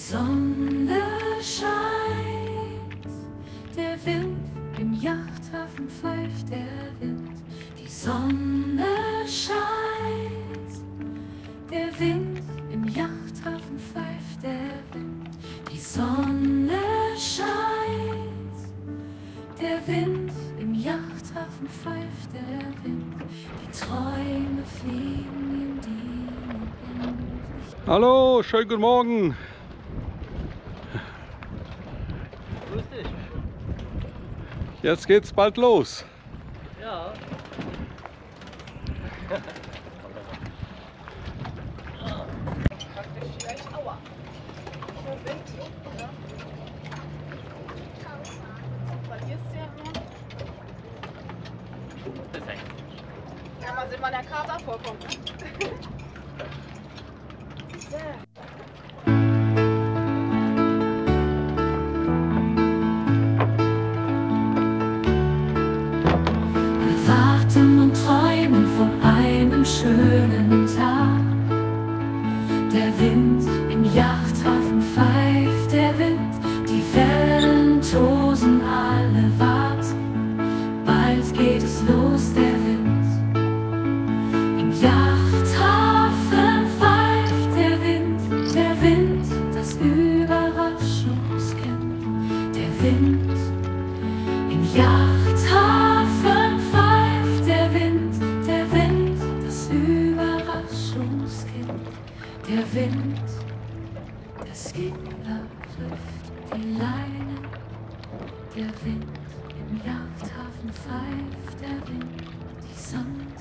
Sonne scheint, der Wind im Yachthafen pfeift, der Wind. Die Sonne scheint, der Wind im Yachthafen pfeift, der Wind. Die Sonne scheint, der Wind im Yachthafen pfeift, der Wind. Die Träume fliegen ihm die Wind. Hallo, schönen guten Morgen. Grüß dich. Jetzt geht's bald los. Ja. Aua. Verlierst du ja immer. Ja, mal sehen, wann der Kater vorkommt. Ne? Wir warten und träumen von einem schönen Tag. Der Wind im Yachthafen pfeift, der Wind, die Wellen tosen, alle warten. Bald geht es los, der Wind. Im Yachthafen pfeift der Wind, das Überraschungskind. Der Wind im Yachthafen pfeift der Wind, das Überraschungskind. Der Wind, der Skipper trifft die Leine. Der Wind im Yachthafen pfeift der Wind, die Sand